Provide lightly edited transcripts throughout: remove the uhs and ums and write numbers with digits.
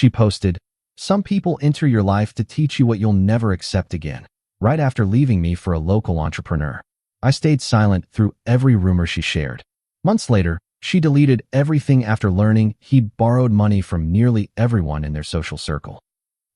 She posted, "Some people enter your life to teach you what you'll never accept again," right after leaving me for a local entrepreneur. I stayed silent through every rumor she shared. Months later, she deleted everything after learning he'd borrowed money from nearly everyone in their social circle.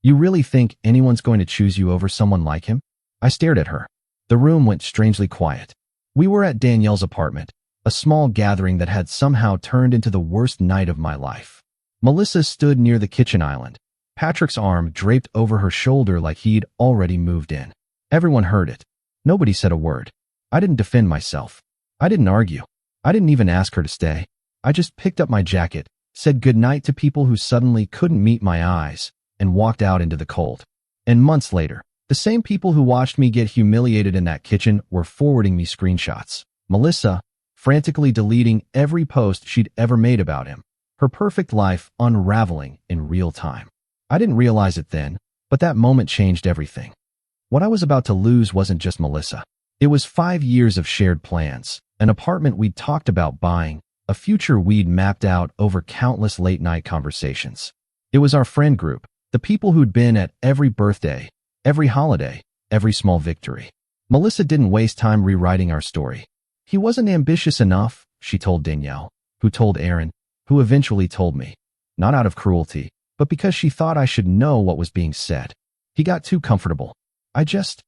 "You really think anyone's going to choose you over someone like him?" I stared at her. The room went strangely quiet. We were at Danielle's apartment, a small gathering that had somehow turned into the worst night of my life. Melissa stood near the kitchen island, Patrick's arm draped over her shoulder like he'd already moved in. Everyone heard it. Nobody said a word. I didn't defend myself. I didn't argue. I didn't even ask her to stay. I just picked up my jacket, said goodnight to people who suddenly couldn't meet my eyes, and walked out into the cold. And months later, the same people who watched me get humiliated in that kitchen were forwarding me screenshots. Melissa, frantically deleting every post she'd ever made about him. Her perfect life unraveling in real time. I didn't realize it then, but that moment changed everything. What I was about to lose wasn't just Melissa. It was 5 years of shared plans, an apartment we'd talked about buying, a future we'd mapped out over countless late-night conversations. It was our friend group, the people who'd been at every birthday, every holiday, every small victory. Melissa didn't waste time rewriting our story. "He wasn't ambitious enough," she told Danielle, who told Aaron, who eventually told me. Not out of cruelty, but because she thought I should know what was being said. "He got too comfortable. I just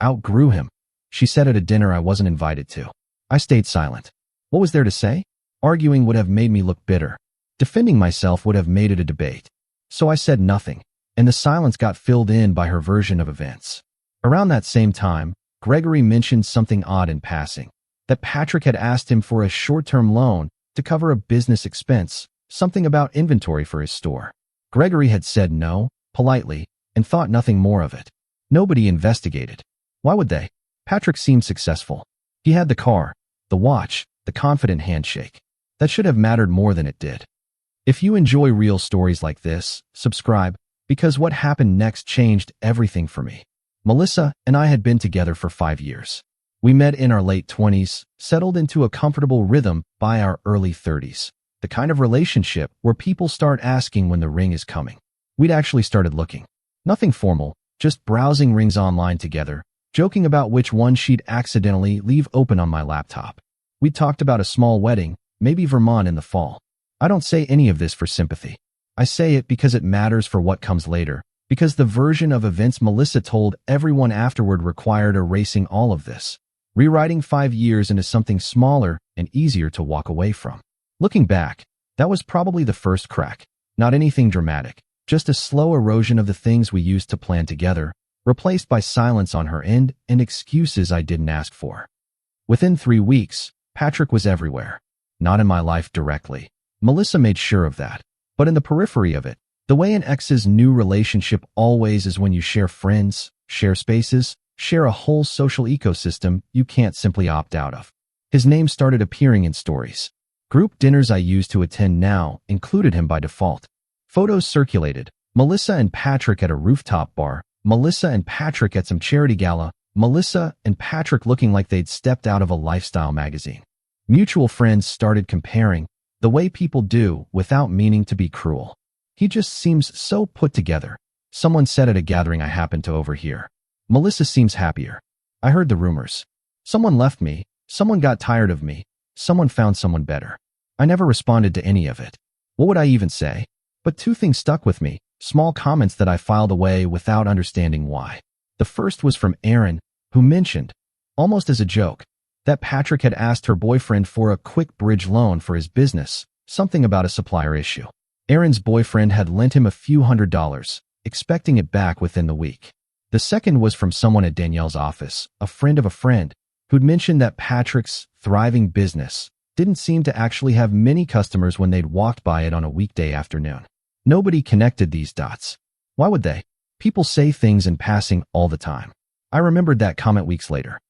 outgrew him," she said at a dinner I wasn't invited to. I stayed silent. What was there to say? Arguing would have made me look bitter. Defending myself would have made it a debate. So I said nothing, and the silence got filled in by her version of events. Around that same time, Gregory mentioned something odd in passing, that Patrick had asked him for a short-term loan to cover a business expense, something about inventory for his store. Gregory had said no, politely, and thought nothing more of it. Nobody investigated. Why would they? Patrick seemed successful. He had the car, the watch, the confident handshake. That should have mattered more than it did. If you enjoy real stories like this, subscribe, because what happened next changed everything for me. Melissa and I had been together for 5 years. We met in our late 20s, settled into a comfortable rhythm by our early 30s. The kind of relationship where people start asking when the ring is coming. We'd actually started looking. Nothing formal, just browsing rings online together, joking about which one she'd accidentally leave open on my laptop. We talked about a small wedding, maybe Vermont in the fall. I don't say any of this for sympathy. I say it because it matters for what comes later, because the version of events Melissa told everyone afterward required erasing all of this, rewriting 5 years into something smaller and easier to walk away from. Looking back, that was probably the first crack. Not anything dramatic, just a slow erosion of the things we used to plan together, replaced by silence on her end and excuses I didn't ask for. Within 3 weeks, Patrick was everywhere. Not in my life directly. Melissa made sure of that. But in the periphery of it, the way an ex's new relationship always is when you share friends, share spaces, share a whole social ecosystem you can't simply opt out of. His name started appearing in stories. Group dinners I used to attend now included him by default. Photos circulated. Melissa and Patrick at a rooftop bar, Melissa and Patrick at some charity gala, Melissa and Patrick looking like they'd stepped out of a lifestyle magazine. Mutual friends started comparing, the way people do without meaning to be cruel. "He just seems so put together," someone said at a gathering I happened to overhear. "Melissa seems happier." I heard the rumors. Someone left me, someone got tired of me, someone found someone better. I never responded to any of it. What would I even say? But 2 things stuck with me, small comments that I filed away without understanding why. The first was from Aaron, who mentioned, almost as a joke, that Patrick had asked her boyfriend for a quick bridge loan for his business, something about a supplier issue. Aaron's boyfriend had lent him a few $100s, expecting it back within the week. The second was from someone at Danielle's office, a friend of a friend, who'd mentioned that Patrick's thriving business didn't seem to actually have many customers when they'd walked by it on a weekday afternoon. Nobody connected these dots. Why would they? People say things in passing all the time. I remembered that comment weeks later.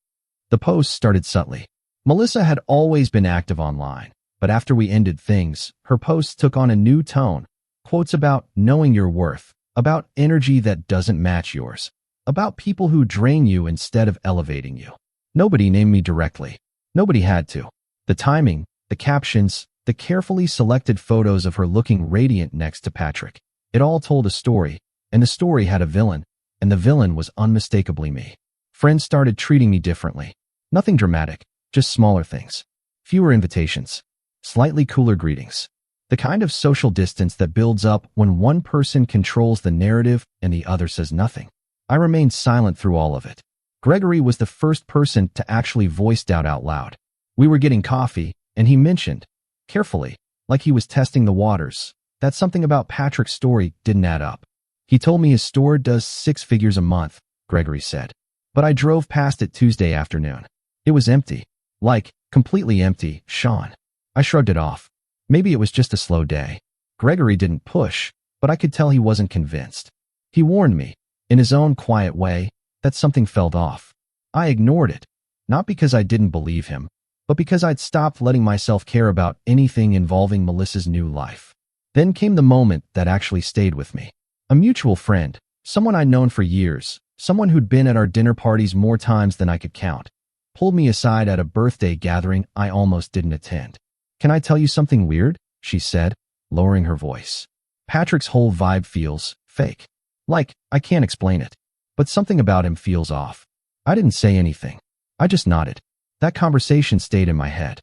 The post started subtly. Melissa had always been active online, but after we ended things, her posts took on a new tone. Quotes about knowing your worth, about energy that doesn't match yours, about people who drain you instead of elevating you. Nobody named me directly. Nobody had to. The timing, the captions, the carefully selected photos of her looking radiant next to Patrick. It all told a story, and the story had a villain, and the villain was unmistakably me. Friends started treating me differently. Nothing dramatic, just smaller things. Fewer invitations. Slightly cooler greetings. The kind of social distance that builds up when one person controls the narrative and the other says nothing. I remained silent through all of it. Gregory was the first person to actually voice doubt out loud. We were getting coffee, and he mentioned, carefully, like he was testing the waters, that something about Patrick's story didn't add up. He told me his store does 6 figures a month, Gregory said. But I drove past it Tuesday afternoon. It was empty. Like, completely empty, Sean. I shrugged it off. Maybe it was just a slow day. Gregory didn't push, but I could tell he wasn't convinced. He warned me, in his own quiet way, that something felt off. I ignored it, not because I didn't believe him, but because I'd stopped letting myself care about anything involving Melissa's new life. Then came the moment that actually stayed with me. A mutual friend, someone I'd known for years, someone who'd been at our dinner parties more times than I could count, pulled me aside at a birthday gathering I almost didn't attend. "Can I tell you something weird?" she said, lowering her voice. "Patrick's whole vibe feels fake. Like, I can't explain it, but something about him feels off." I didn't say anything. I just nodded. That conversation stayed in my head.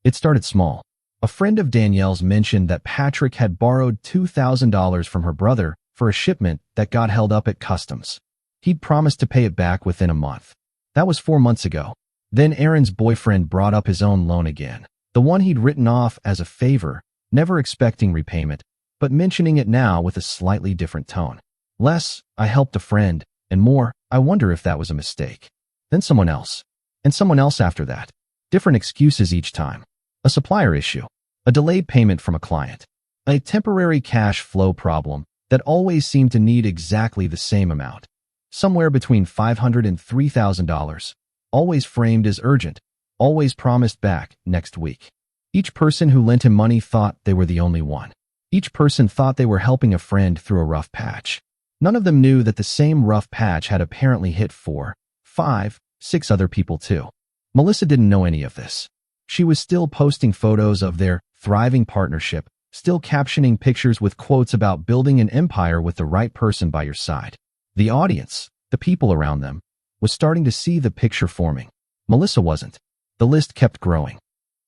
It started small. A friend of Danielle's mentioned that Patrick had borrowed $2,000 from her brother for a shipment that got held up at customs. He'd promised to pay it back within a month. That was 4 months ago. Then Aaron's boyfriend brought up his own loan again. The one he'd written off as a favor, never expecting repayment, but mentioning it now with a slightly different tone. Less, "I helped a friend," and more, "I wonder if that was a mistake." Then someone else. And someone else after that. Different excuses each time. A supplier issue. A delayed payment from a client. A temporary cash flow problem that always seemed to need exactly the same amount. Somewhere between $500 and $3,000. Always framed as urgent. Always promised back next week. Each person who lent him money thought they were the only one. Each person thought they were helping a friend through a rough patch. None of them knew that the same rough patch had apparently hit 4, 5, 6 other people too. Melissa didn't know any of this. She was still posting photos of their thriving partnership, still captioning pictures with quotes about building an empire with the right person by your side. The audience, the people around them, was starting to see the picture forming. Melissa wasn't. The list kept growing.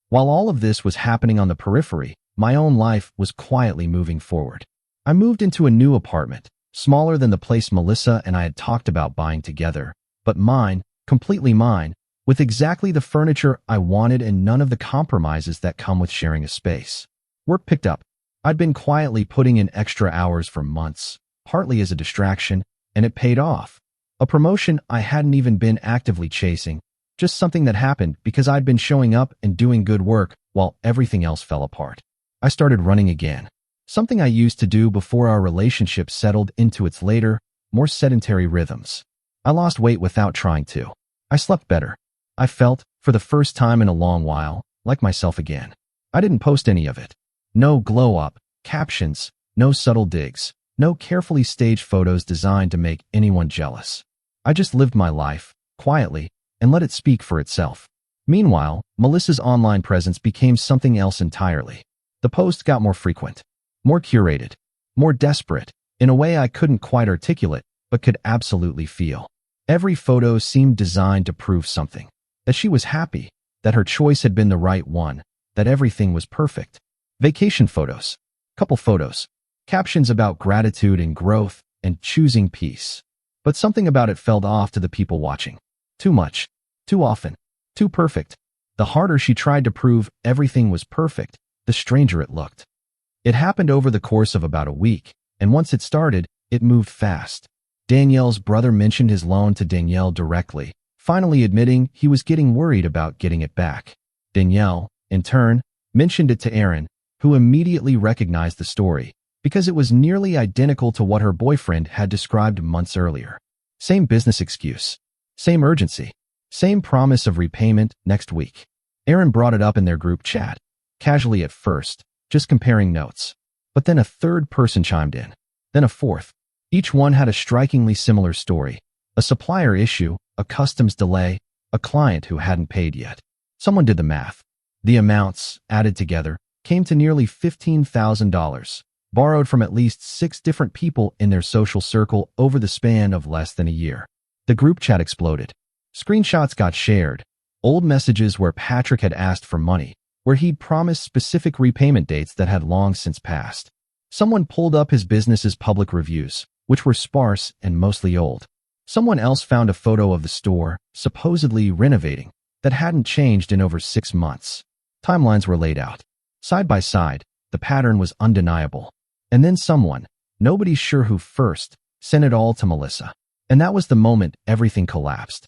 While all of this was happening on the periphery, my own life was quietly moving forward. I moved into a new apartment, smaller than the place Melissa and I had talked about buying together, but mine, completely mine, with exactly the furniture I wanted and none of the compromises that come with sharing a space. Work picked up. I'd been quietly putting in extra hours for months, partly as a distraction, and it paid off. A promotion I hadn't even been actively chasing, just something that happened because I'd been showing up and doing good work while everything else fell apart. I started running again, something I used to do before our relationship settled into its later, more sedentary rhythms. I lost weight without trying to. I slept better. I felt, for the first time in a long while, like myself again. I didn't post any of it. No glow-up, captions, no subtle digs, no carefully staged photos designed to make anyone jealous. I just lived my life, quietly, and let it speak for itself. Meanwhile, Melissa's online presence became something else entirely. The posts got more frequent, more curated, more desperate, in a way I couldn't quite articulate, but could absolutely feel. Every photo seemed designed to prove something. That she was happy, that her choice had been the right one, that everything was perfect. Vacation photos, couple photos, captions about gratitude and growth and choosing peace. But something about it felt off to the people watching. Too much, too often, too perfect. The harder she tried to prove everything was perfect, the stranger it looked. It happened over the course of about a week, and once it started, it moved fast. Danielle's brother mentioned his loan to Danielle directly, finally admitting he was getting worried about getting it back. Danielle, in turn, mentioned it to Aaron, who immediately recognized the story, because it was nearly identical to what her boyfriend had described months earlier. Same business excuse, same urgency, same promise of repayment next week. Aaron brought it up in their group chat, casually at first, just comparing notes. But then a third person chimed in, then a fourth. Each one had a strikingly similar story, a supplier issue, a customs delay, a client who hadn't paid yet. Someone did the math. The amounts, added together, came to nearly $15,000. borrowed from at least 6 different people in their social circle over the span of less than a year. The group chat exploded. Screenshots got shared. Old messages where Patrick had asked for money, where he'd promised specific repayment dates that had long since passed. Someone pulled up his business's public reviews, which were sparse and mostly old. Someone else found a photo of the store, supposedly renovating, that hadn't changed in over 6 months. Timelines were laid out. Side by side, the pattern was undeniable. And then someone, nobody's sure who first, sent it all to Melissa. And that was the moment everything collapsed.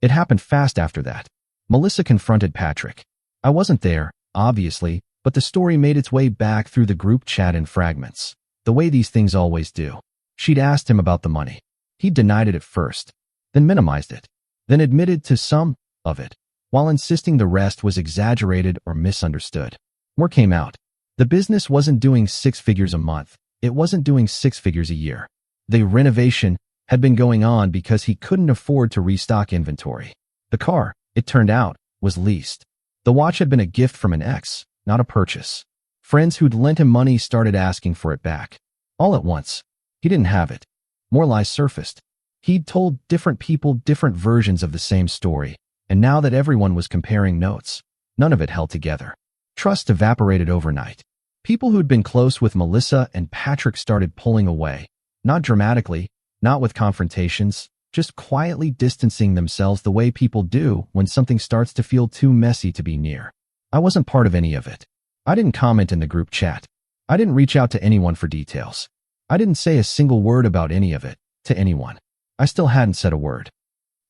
It happened fast after that. Melissa confronted Patrick. I wasn't there, obviously, but the story made its way back through the group chat in fragments, the way these things always do. She'd asked him about the money. He denied it at first, then minimized it, then admitted to some of it, while insisting the rest was exaggerated or misunderstood. More came out. The business wasn't doing 6 figures a month. It wasn't doing 6 figures a year. The renovation had been going on because he couldn't afford to restock inventory. The car, it turned out, was leased. The watch had been a gift from an ex, not a purchase. Friends who'd lent him money started asking for it back. All at once. He didn't have it. More lies surfaced. He'd told different people different versions of the same story, and now that everyone was comparing notes, none of it held together. Trust evaporated overnight. People who'd been close with Melissa and Patrick started pulling away. Not dramatically, not with confrontations, just quietly distancing themselves the way people do when something starts to feel too messy to be near. I wasn't part of any of it. I didn't comment in the group chat. I didn't reach out to anyone for details. I didn't say a single word about any of it to anyone. I still hadn't said a word.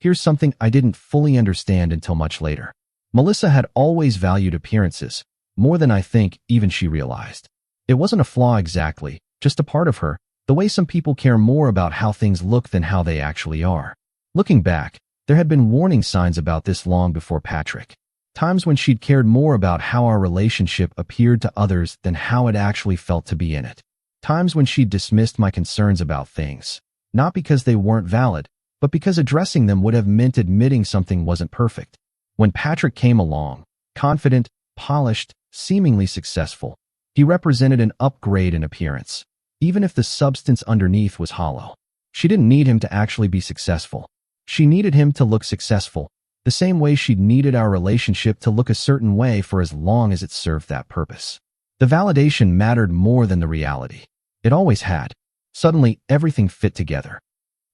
Here's something I didn't fully understand until much later. Melissa had always valued appearances, more than I think even she realized. It wasn't a flaw exactly, just a part of her, the way some people care more about how things look than how they actually are. Looking back, there had been warning signs about this long before Patrick. Times when she'd cared more about how our relationship appeared to others than how it actually felt to be in it. Times when she'd dismissed my concerns about things, not because they weren't valid, but because addressing them would have meant admitting something wasn't perfect. When Patrick came along, confident, polished, seemingly successful, he represented an upgrade in appearance, even if the substance underneath was hollow. She didn't need him to actually be successful. She needed him to look successful, the same way she'd needed our relationship to look a certain way for as long as it served that purpose. The validation mattered more than the reality. It always had. Suddenly, everything fit together.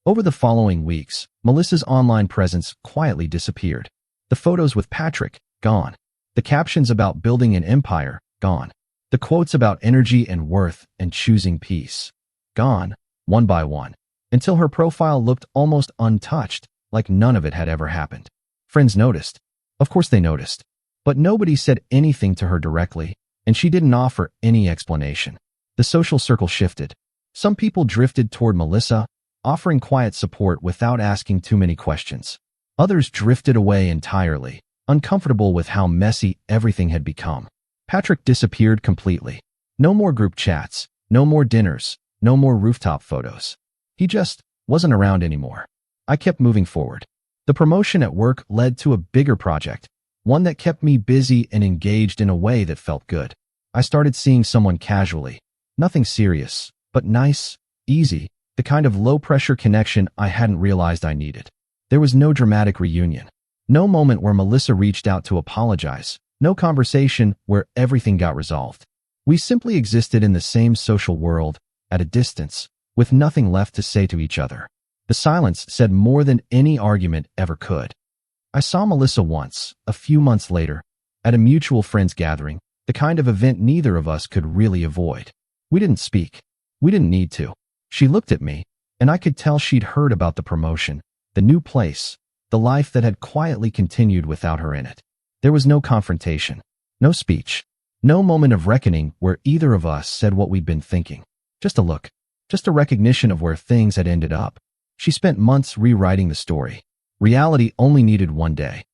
Over the following weeks, Melissa's online presence quietly disappeared. The photos with Patrick, gone. The captions about building an empire, gone. The quotes about energy and worth and choosing peace, gone, one by one, until her profile looked almost untouched, like none of it had ever happened. Friends noticed. Of course they noticed. But nobody said anything to her directly, and she didn't offer any explanation. The social circle shifted. Some people drifted toward Melissa, offering quiet support without asking too many questions. Others drifted away entirely, uncomfortable with how messy everything had become. Patrick disappeared completely. No more group chats, no more dinners, no more rooftop photos. He just wasn't around anymore. I kept moving forward. The promotion at work led to a bigger project, one that kept me busy and engaged in a way that felt good. I started seeing someone casually. Nothing serious, but nice, easy, the kind of low-pressure connection I hadn't realized I needed. There was no dramatic reunion. No moment where Melissa reached out to apologize. No conversation where everything got resolved. We simply existed in the same social world, at a distance, with nothing left to say to each other. The silence said more than any argument ever could. I saw Melissa once, a few months later, at a mutual friends gathering, the kind of event neither of us could really avoid. We didn't speak. We didn't need to. She looked at me, and I could tell she'd heard about the promotion, the new place, the life that had quietly continued without her in it. There was no confrontation, no speech, no moment of reckoning where either of us said what we'd been thinking. Just a look, just a recognition of where things had ended up. She spent months rewriting the story. Reality only needed one day.